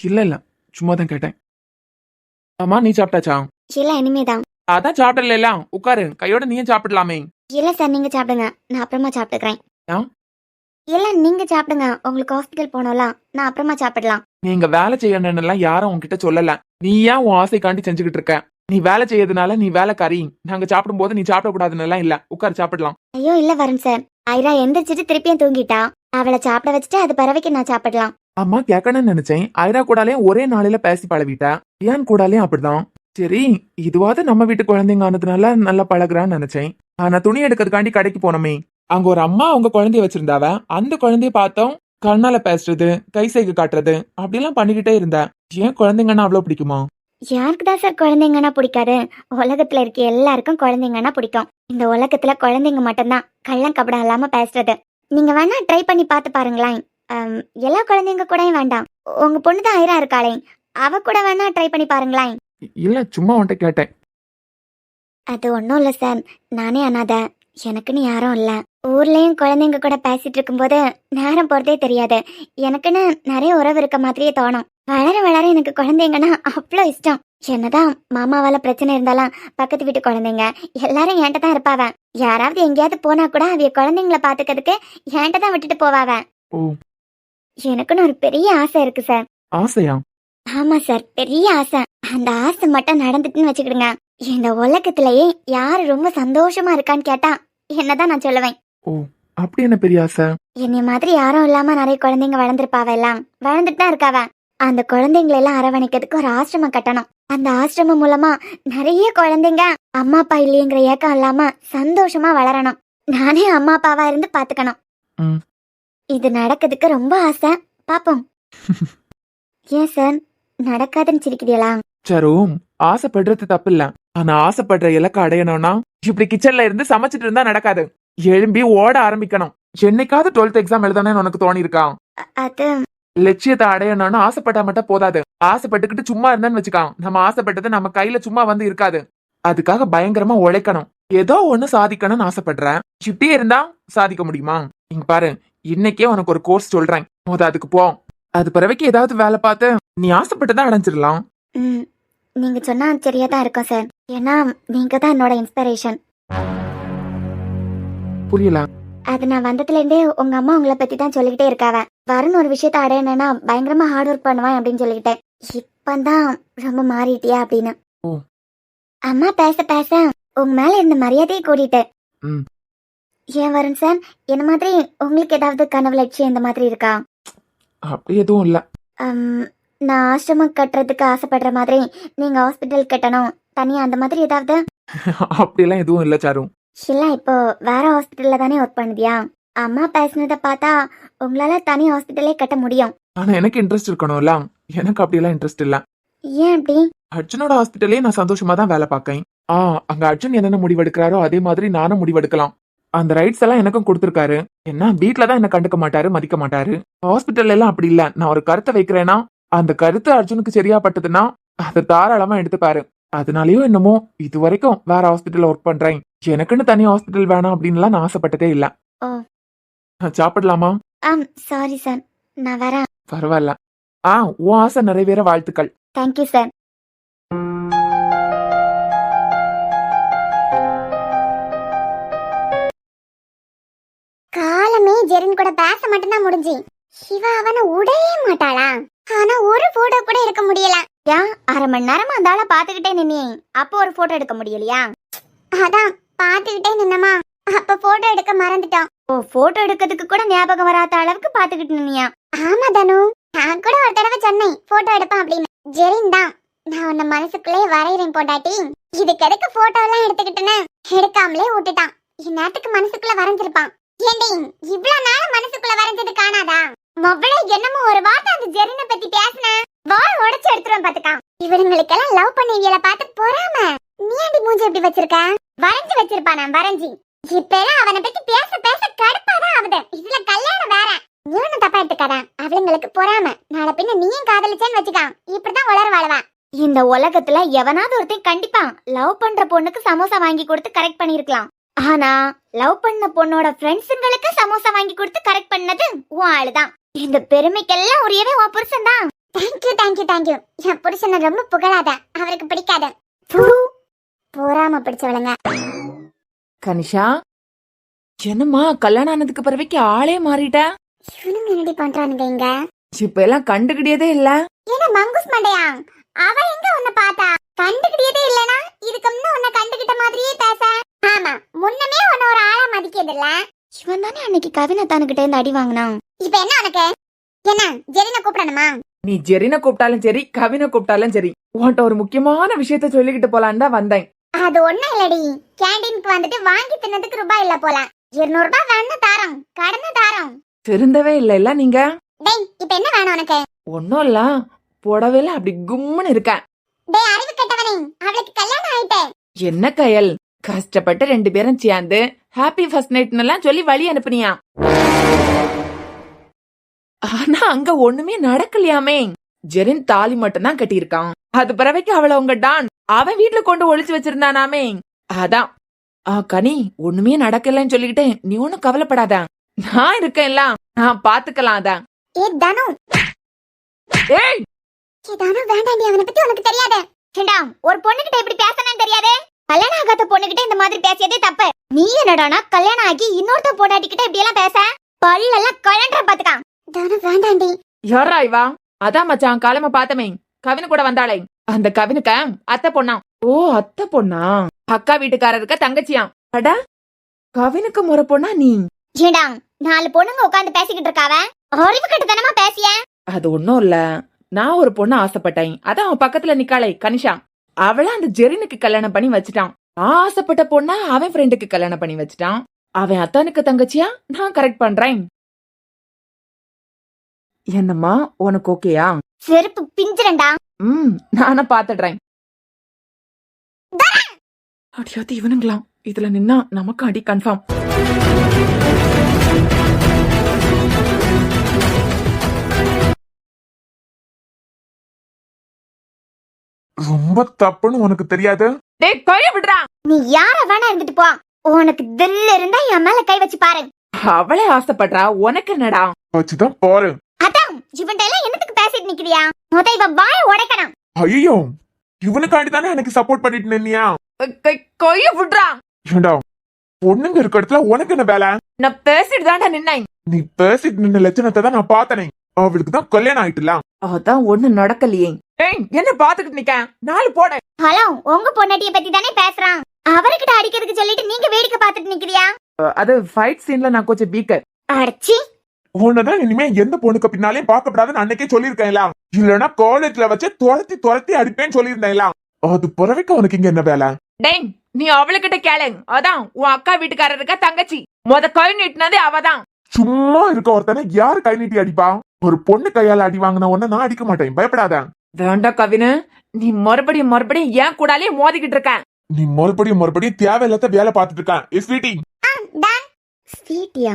இல்ல இல்ல, சும்மா தான் கேட்டேன். ஆமா, நீ சாப்பிட்டாச்சா? இல்ல இனிமேதான். அதான் சாப்பிடல, உட்காரு, கையோட நீயும் சாப்பிடலாமே. இல்ல சார், நீங்க சாப்பிடுங்க, நான் அப்புறமா சாப்பிட்டுக்கிறேன். ஆ? இல்ல நீங்க சாப்பிடுங்க, உங்களுக்கு ஹாஸ்பிட்டல் போனோம்ல, நான் அப்புறமா சாப்பிடலாம். நீங்க வேலை செய்யணும்லாம் யாரும் உன்கிட்ட சொல்லல. நீ ஏன் உன் ஆசைக்காண்டி செஞ்சுக்கிட்டு இருக்க? நீ வேலை செய்யறதுனால நீ வேலைக்காரி. நாங்க சாப்பிடும் போது நீ சாப்பிடக்கூடாதுன்னு இல்ல, உட்காரு சாப்பிடலாம். ஐயோ இல்ல வருண் சார், ஐரா எந்திரிச்சிட்டு திருப்பியும் தூங்கிட்டா. அவளை சாப்பிட வச்சுட்டு அது பறவைக்கு நான் சாப்பிடலாம். அம்மா கேட்கணும்னு நினைச்சேன். ஐரா கூடாலையும் ஒரே நாளையில பேசி பழவிட்டா. ஏன் கூடாலையும் அப்படிதான். சரி, இதுவாது நம்ம வீட்டு குழந்தைங்க ஆனதுனால நல்லா பழகுறான்னு நினைச்சேன். ஆனா துணி எடுக்கிறதுக்காண்டி கடைக்கு போனோமே, அங்க ஒரு அம்மா அவங்க குழந்தைய வச்சிருந்தாவ. அந்த குழந்தைய பார்த்தோம், கண்ணால பேசுறது, கை சைகை காட்டுறது அப்படிலாம் பண்ணிக்கிட்டே இருந்தா. ஏன் குழந்தைங்கன்னா அவ்வளவு பிடிக்குமா? யாருக்குதான் சார் குழந்தைங்கன்னா பிடிக்காது? உலகத்துல இருக்க எல்லாருக்கும் குழந்தைங்கன்னா பிடிக்கும். இந்த உலகத்துல குழந்தைங்க மட்டும்தான் கள்ளம் கபடம் இல்லாம பேசுறது. நீங்க வேணா ட்ரை பண்ணி பார்த்து பாருங்களேன். எல்லா குழந்தைங்க கூடயும் வேண்டாம், உங்க பொண்ணு தான் ஐரா இருக்காளே, அவ கூட வேணா ட்ரை பண்ணி பாருங்களேன். இல்ல, சும்மா உன்கிட்ட கேட்டேன். அது ஒன்றும் இல்லை சார், நானே அனாதை, எனக்குன்னு யாரும் இல்லை. ஊர்லேயும் குழந்தைங்க கூட பேசிட்டு இருக்கும்போது நேரம் போகிறதே தெரியாது. எனக்குன்னு நிறைய உறவு இருக்க மாதிரியே தோணும். வளர வளர எனக்கு குழந்தைங்கன்னா அவ்வளோ இஷ்டம். என்னதான் மாமாவால் பிரச்சனை இருந்தாலும் பக்கத்து வீட்டு குழந்தைங்க எல்லாரும் என்கிட்ட தான் இருப்பாவ. யாராவது எங்கேயாவது போனா கூட அவைய குழந்தைங்களை பார்த்துக்கிறதுக்கு என்கிட்ட தான் விட்டுட்டு போவாவ. ஓ, எனக்குன்னு ஒரு பெரிய ஆசை இருக்கு சார். ஆசையா? ஆமா சார், பெரிய ஆசை. அந்த ஆசை மட்டும் நடந்துட்டுன்னு வச்சுக்கிடுங்க, இந்த உலகத்திலேயே யாரு ரொம்ப சந்தோஷமா இருக்கான்னு கேட்டா என்னதான் நான் சொல்லுவேன். ஓ, அப்படி என்ன பெரிய ஆசை? என்னை மாதிரி யாரும் இல்லாம நிறைய குழந்தைங்க வளர்ந்துருப்பாவ, எல்லாம் வளர்ந்துட்டு தான் இருக்காவ. அந்த குழந்தைங்களை எல்லாம் அரவணைக்கிறதுக்கு ஒரு ஆசிரமம் கட்டணும். அந்த ஆசிரமம் மூலமா நிறைய குழந்தைங்க அம்மா அப்பா இல்லையங்கிற ஏக்கம் இல்லாம சந்தோஷமா வளரணும். நானே அம்மா அப்பாவா இருந்து பாத்துக்கணும். ம். இது நடக்கிறதுக்கு ரொம்ப ஆசை, பாப்போம். ஏன் சார் நடக்காதுன்னு சிரிக்கிறீங்களா? சரு, ஆசைப்படுறது தப்பு இல்ல. ஆனா ஆசைப்படுற இலக்க அடையணும்னா இப்படி கிச்சன்ல இருந்து சமைச்சிட்டு இருந்தா நடக்காது. எழும்பி ஓட ஆரம்பிக்கணும். என்னைக்காவது 12th எக்ஸாம் எழுதானேன்னு உனக்கு தோணி இருக்கா? அது லட்சியத்தை அடையணும்னு ஆசைப்பட்டா மட்டும் போதாது. ஆசைப்பட்டுக்கிட்டு சும்மா இருந்தேன்னு வச்சுக்கான், நம்ம ஆசைப்பட்டது நம்ம கையில சும்மா வந்து இருக்காது. அதுக்காக பயங்கரமா உழைக்கணும். ஏதோ ஒண்ணு சாதிக்கணும்னு ஆசைப்படுறேன், இப்படியே இருந்தா சாதிக்க முடியுமா? இங்க பாரு, இன்னைக்கே உனக்கு ஒரு கோர்ஸ் சொல்றேன், அதுக்கு போ. அது பிறவைக்கு ஏதாவது வேலை பார்த்து நீ ஆசைப்பட்டுதான் அடைஞ்சிடலாம். நீங்க சொன்னா சரியா தான் இருக்கும் சார். ஏன்னா நீங்க தான் என்னோட இன்ஸ்பிரேஷன். புரியல? அது நான் வந்ததுல இருந்தே உங்க அம்மா உங்களை பத்தி தான் சொல்லிக்கிட்டே இருக்காவ. வருண் ஒரு விஷயத்த அடையணும்னா பயங்கரமா ஹார்ட் ஒர்க் பண்ணுவான் அப்படின்னு சொல்லிக்கிட்டேன். இப்பதான் ரொம்ப மாறிட்டியா அப்படின்னு. ஓ. அம்மா பேச பேச உங்க மேல இருந்த மரியாதையை கூட்டிட்டு. ம். ஏன் வருண் சார், என்ன மாதிரி உங்களுக்கு ஏதாவது கனவு லட்சியம் இந்த மாதிரி இருக்கா? அப்படி எதுவும் இல்ல. நான் ஆசிரமம் கட்டுறதுக்கு ஆசைப்படுற மாதிரி நீங்க ஹாஸ்பிட்டல் கட்டணும் தனியா, அந்த மாதிரி ஏதாவது? அப்படிலாம் எதுவும் இல்ல சாரு. இல்ல, இப்போ வேற ஹாஸ்பிட்டல்ல தானே ஒர்க் பண்ணுதியா? அம்மா பேசினதை பார்த்தா உங்களால தனி ஹாஸ்பிட்டலே கட்ட முடியும். ஆனா எனக்கு இன்ட்ரெஸ்ட் இருக்கணும்ல. எனக்கு அப்படியெல்லாம் இன்ட்ரெஸ்ட் இல்ல. ஏன் அப்படி? அர்ஜுனோட ஹாஸ்பிட்டலே நான் சந்தோஷமா தான் வேலை பார்க்கேன். அங்க அர்ஜுன் என்னென்ன முடிவெடுக்கிறாரோ அதே மாதிரி நானும் முடிவெடுக்கலாம். அந்த ரைட்ஸ் எல்லாம் எனக்கும் கொடுத்துருக்காரு. என்ன வீட்டுலதான் என்ன கண்டுக்க மாட்டாரு, மதிக்க மாட்டாரு. ஹாஸ்பிட்டல் எல்லாம் அப்படி இல்ல. நான் ஒரு கருத்தை வைக்கிறேன்னா அந்த கருத்து அர்ஜுனுக்கு சரியா பட்டதுன்னா அதை தாராளமா எடுத்துப்பாரு. அதனாலயோ என்னமோ இது வரைக்கும் வேற ஹாஸ்பிட்டல்ல ஒர்க் பண்றேன், எனக்குன்னு தனி ஹாஸ்பிட்டல் வேணாம் அப்படின்லாம் நான் ஆசைப்பட்டதே இல்ல. ஓ. சாப்பிடலாமா? சாரி சார், நான் வரேன். பரவாயில்ல. உன் ஆசை நிறைவேற வாழ்த்துக்கள். Thank you sir. நேரமே ஜெரின் கூட பேச மட்டும்தான் முடிஞ்சு. இவ அவனை உடையே மாட்டாளா? ஆனா ஒரு போட்டோ கூட எடுக்க முடியல. ஏன் அரை மணி நேரமா அந்த ஆளை பாத்துக்கிட்டே நின்னே, அப்போ ஒரு போட்டோ எடுக்க முடியலையா? அதான் பாத்துக்கிட்டே நின்னமா, அப்ப போட்டோ எடுக்க மறந்துட்டோம். ஓ, போட்டோ எடுக்கிறதுக்கு கூட ஞாபகம் வராத அளவுக்கு பாத்துக்கிட்டு நின்னியா? ஆமா தனு, நான் கூட ஒரு தடவை சொன்னேன் போட்டோ எடுப்பேன் அப்படின்னு. ஜெரின் தான், நான் உன்ன மனசுக்குள்ளே வரைகிறேன் போட்டாட்டி, இதுக்கு எதுக்கு போட்டோ எல்லாம் எடுத்துக்கிட்டேன்னு எடுக்காமலே விட்டுட்டான். இந்நேரத்துக்கு மனசுக்குள்ள வரைஞ்சிருப்பான். ஏண்டி இவ்வளவு நாள் மனசுக்குள்ள வரைஞ்சது காணாதா? மொவ்வளை என்னமோ ஒரு வார்த்தை அந்த ஜெரினை பத்தி பேசின வாய் உடைச்சு எடுத்துருவேன் பாத்துக்கா. இவனுங்களுக்கெல்லாம் லவ் பண்ணிவியல பார்த்து பொறாம. நீ ஏண்டி மூஞ்சி எப்படி வச்சிருக்க? வரைஞ்சு வச்சிருப்பானா வரைஞ்சி. இப்ப எல்லாம் அவனை பத்தி பேச பேச கடுப்பாதான் ஆகுது. இதுல கல்யாணம் வேற. நீ ஒன்னும் தப்பா எடுத்துக்காத, அவளுங்களுக்கு பொறாம. நாளை பின்ன நீயும் காதலிச்சேன்னு வச்சுக்கான், இப்படிதான் உளர வாழ்வா. இந்த உலகத்துல எவனாவது ஒருத்தன் கண்டிப்பா லவ் பண்ற பொண்ணுக்கு சமோசா வாங்கி கொடுத்து கரெக்ட் பண்ணிருக்கலாம். ஆனா லவ் பண்ண பொண்ணோட ஃப்ரெண்ட்ஸுங்களுக்கு சமோசா வாங்கி கொடுத்து கரெக்ட் பண்ணது உன் ஆளுதான். இந்த பெருமைக்கெல்லாம் உரியவே உன் புருஷன் தான். Thank you thank you thank you. என் புருஷனை ரொம்ப புகழாத, அவருக்கு பிடிக்காத. போராம பிடிச்சவளுங்க. கனிஷா, என்னம்மா கல்யாணம் ஆனதுக்கு பிறவைக்கு ஆளே மாறிட்ட? இவனுங்க என்னடி பண்றானுங்க இங்க? இப்ப எல்லாம் கண்டுகிடியதே இல்ல. ஏன்னா மங்குஸ் மண்டையா, அவ எங்க உன்னை பார்த்தா? கண்டுகிடியதே இல்லனா இதுக்கு முன்ன உன்னை கண்டுகிட்ட மாதிரியே பேச. ஆமா, முன்னமே உன்னை ஒரு ஆளா மதிக்கிறது இல்ல. இவன் தானே அன்னைக்கு கவினை தானுகிட்ட இருந்து அடி வாங்கினான். இப்ப என்ன உனக்கு? என்ன ஜெரினை கூப்பிடணுமா? நீ ஜெரினை கூப்பிட்டாலும் சரி, கவினை கூப்பிட்டாலும் சரி, உன்கிட்ட ஒரு முக்கியமான விஷயத்த சொல்லிக்கிட்டு போலான்னு தான் வந்தேன். அது ஒண்ணும் இல்லடி, கேண்டீனுக்கு வந்துட்டு வாங்கி தின்னதுக்கு ரூபாய் இல்ல போல. 200 ரூபாய் வேணா தாரோம், கடனை தாரோம். திருந்தவே இல்ல நீங்க. டேய், இப்ப என்ன வேணும் உனக்கு? ஒன்னும் இல்ல, புடவையில அப்படி கும்முன்னு இருக்க. டேய் அறிவு கெட்டவனே, அவளுக்கு கல்யாணம் ஆயிட்டே. என்ன கயல், கஷ்டப்பட்டு 2 பேரும் சேர்ந்து ஹாப்பி ஃபர்ஸ்ட் நைட்னு எல்லாம் சொல்லி வழி அனுப்புனியா? ஆனா அங்க ஒண்ணுமே நடக்கலையாமே. ஜெரின் தாலி மட்டும் தான் கட்டியிருக்கான். அது பிறவைக்கு அவளை உங்க டான் அவன் வீட்டுல கொண்டு ஒளிச்சு வச்சிருந்தானாமே. அதான் கனி, ஒண்ணுமே நடக்கலன்னு சொல்லிக்கிட்டேன். நீ ஒண்ணும் கவலைப்படாத, நான் இருக்கேன்ல, நான் பாத்துக்கலாம். அதான் ஏ தனு, ஏய் ஏ தனு வேண்டாண்டி, அவனை பத்தி உனக்கு தெரியாது. ஏண்டா, ஒரு பொண்ணுகிட்ட இப்படி பேசணும்னு தெரியாதே? கல்யாணம் ஆகாத பொண்ணுகிட்ட இந்த மாதிரி பேசியதே தப்பு. நீ என்னடானா கல்யாணம் ஆகி இன்னொருத்த பொண்டாட்டிக்கிட்ட இப்படி எல்லாம் பேச? பல்லெல்லாம் கழன்ற பாத்துக்கா. தனு வேண்டாண்டி. யாரா இவா? அதான் மச்சான் காலமா பார்த்தமே, கவினு கூட வந்தாளே, அந்த கவினுக்க அத்தை பொண்ணா. ஓ, அத்தை பொண்ணா? அக்கா வீட்டுக்காரருக்க தங்கச்சியா? அடா, கவினுக்கு முறை பொண்ணா நீ? ஏண்டா, 4 பொண்ணுங்க உட்கார்ந்து பேசிக்கிட்டு இருக்காவ, அறிவு கட்டத்தனமா பேசிய? அது ஒண்ணும் இல்ல, நான் ஒரு பொண்ணு ஆசைப்பட்டேன். அதான் அவன் பக்கத்துல நிக்காளே கனிஷா, அவள அந்த ஜெரினுக்கு கல்யாணம் பண்ணி வச்சுட்டான். ஆசைப்பட்ட பொண்ணா அவன் ஃப்ரெண்டுக்கு கல்யாணம் பண்ணி வச்சுட்டான். அவன் அத்தானுக்கு தங்கச்சியா? நான் கரெக்ட் பண்றேன். என்னம்மா, உனக்கு ஓகேயா? செருப்பு பிஞ்சிரண்டா. நானா பாத்துடுறேன். அடியாத்தி இவனுங்களாம், இதுல நின்னா நமக்கு அடி கன்ஃபார்ம். ரொம்ப தப்புன்னு உனக்கு தெரியாது? டேய் கைய விடுறா. நீ யார வேணா இருந்துட்டு போ, உனக்கு தில் இருந்தா என் மேல கை வச்சு பாரு. அவளே ஆசைப்படுறா, உனக்கு என்னடா? வச்சுதான் பாரு. அதான் இவன்ட்ட எல்லாம் என்னத்துக்கு பேசிட்டு நிக்கிறியா? முத இவ வாய உடைக்கணும். ஐயோ, இவனுக்காண்டி தானே எனக்கு சப்போர்ட் பண்ணிட்டு நின்னியா? கைய விடுறா. ஏண்டா, பொண்ணுங்க இருக்க இடத்துல உனக்கு என்ன வேலை? நான் பேசிட்டு தான்டா நின்னேன். நீ பேசிட்டு நின்ன லட்சணத்தை தான் நான் பார்த்தனே. அவளுக்கு தான் கல்யாணம் ஆயிட்டுல. அதான் ஒண்ணு நடக்கலையே. ஏய், என்ன பாத்துக்கிட்டு நிக்க? 4 போட. ஹலோ, உங்க பொண்டாட்டிய பத்தி தானே பேசுறான். அவர்கிட்ட அடிக்கிறதுக்கு சொல்லிட்டு நீங்க வேடிக்கை பார்த்துட்டு நிக்கிறியா? அது ஃபைட் சீன்ல நான் கொஞ்சம் வீக்கர். அடச்சி, உன்னதான் இனிமே எந்த பொண்ணுக்கு பின்னாலையும் பார்க்கப்படாதுன்னு அன்னைக்கே சொல்லியிருக்கேன்ல. இல்லன்னா காலேஜ்ல வச்சு துரத்தி துரத்தி அடிப்பேன்னு சொல்லியிருந்தேன்ல. அது பிறவைக்கு உனக்கு இங்க என்ன வேலை? டேய், நீ அவளுக்கிட்ட கேளு. அதான் உன் அக்கா வீட்டுக்காரருக்க தங்கச்சி. முத கை நீட்டினது அவதான். சும்மா இருக்க ஒருத்தனை யாரு கை நீட்டி அடிப்பா? ஒரு பொண்ணு கையால அடி வாங்கின உடனே நான் அடிக்க மாட்டேன், பயப்படாத. வேண்டா கவினு, நீ மறுபடியும் ஏன் கூடாலே மோதிக்கிட்டு இருக்க. நீ மறுபடியும் தேவையில்லாத வேலை பார்த்துட்டு இருக்க. ஸ்வீட்டி, டான் ஸ்வீட்டியா?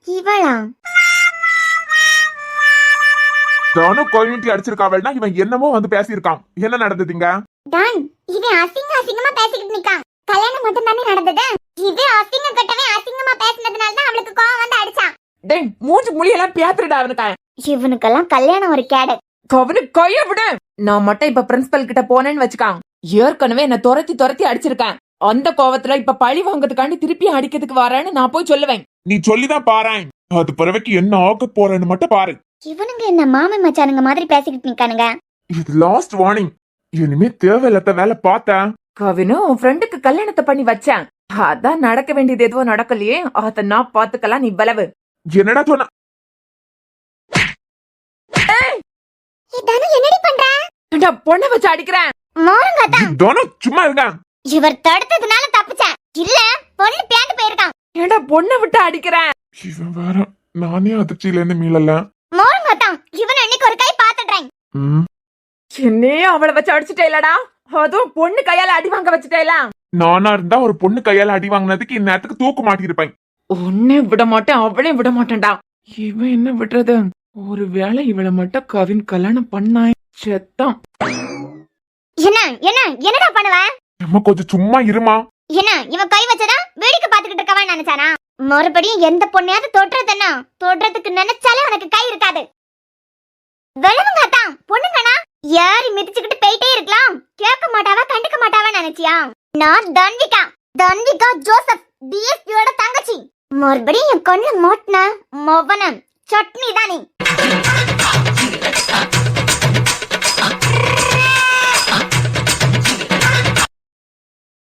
இவளா? நானும் கை நீட்டி அடிச்சிருக்காவல்னா இவன் என்னமோ வந்து பேசியிருக்கான். என்ன நடந்ததுங்க? டான், இவன் அசிங்கமா பேசிக்கிட்டு நிக்கான். கல்யாணம் மட்டும் தானே நடந்தது. இது அசிங்க கட்டவே அசிங்கமா பேசினதுனால தான் அவளுக்கு கோவம் வந்து அடிச்சான். டேய், மூஞ்சி முடியெல்லாம் பேத்துடா அவனுக்கு. இவனுக்கெல்லாம் கல்யாணம் ஒரு கேடு. கவினு கைய விடு. நான் மட்டும் இப்ப பிரின்சிபல் கிட்ட போனேன்னு வச்சுக்கான், ஏற்கனவே என்ன துரத்தி அடிச்சிருக்கேன். அந்த கோவத்துல இப்ப பழி வாங்கறதுக்காண்டி திருப்பி அடிக்கிறதுக்கு வரேன்னு நான் போய் சொல்லுவேன். நீ சொல்லிதான் பாறேன். அது பிறவைக்கு என்ன ஆக போறேன்னு மட்டும் பாரு. இவனுங்க என்ன மாமன் மச்சானுங்க மாதிரி பேசிக்கிட்டு நிக்கானுங்க. இது லாஸ்ட் வார்னிங். இனிமே தேவையில்லாத வேலை பார்த்தேன். கவினு உன் ஃப்ரெண்டுக்கு கல்யாணத்தை பண்ணி வச்சேன். அதான் நடக்க வேண்டியது எதுவும் நடக்கலையே, அத நான் பாத்துக்கலாம், நீ விளவு. என்னடா சொன்ன? என்னடி பண்ற? பொண்ணை வச்சு அடிக்கிறேன். மோரங்கத்தான் தோனம் சும்மா இருங்க. இவர் தடுத்ததுனால தப்பிச்சேன். இல்ல பொண்ணு பேந்து போயிருக்கான். ஏண்டா பொண்ணை விட்டு அடிக்கிறேன். இவன் வேற. நானே அதிர்ச்சியில இருந்து மீளல. மோரங்கத்தான் இவன் அன்னைக்கு ஒரு கை பாத்துட்டேன். என்னே அவளை வச்சு அடிச்சுட்டேலடா, அதுவும் பொண்ணு கையால அடி வாங்க வச்சுட்டேல. நானா இருந்தா ஒரு பொண்ணு கையால அடி வாங்கினதுக்கு இந்நேரத்துக்கு தூக்கு மாட்டிருப்பேன். உன்னை விட மாட்டேன், அவளையும் விட மாட்டேன்டா. இவன் என்ன விடுறது? ஒரு வேளை இவளை மட்டும் கவின் கல்யாணம் பண்ணாய் செத்தான். என்னடா பண்ணுவ? அம்மா கொஞ்சம் சும்மா இருமா. என்ன இவன் கை வச்சதா வேடிக்கை பாத்துக்கிட்டு இருக்கவன் நினைச்சானா? மறுபடியும் எந்த பொண்ணையாவது தொடுறதுன்னா தொடுறதுக்கு நினைச்சாலே உனக்கு கை இருக்காது. விளவுங்கத்தான் பொண்ணுங்கனா ஏறி மிதிச்சுக்கிட்டு போயிட்டே இருக்கலாம். கேட்க மாட்டாவா கண்டுக்க மாட்டாவா நினைச்சியா? நான் தன்விகா ஜோசப் டிஎஸ்பியோட தங்கச்சி. மறுபடியும் என் கண்ணு மாட்டின மொவனம் சட்னி தானே.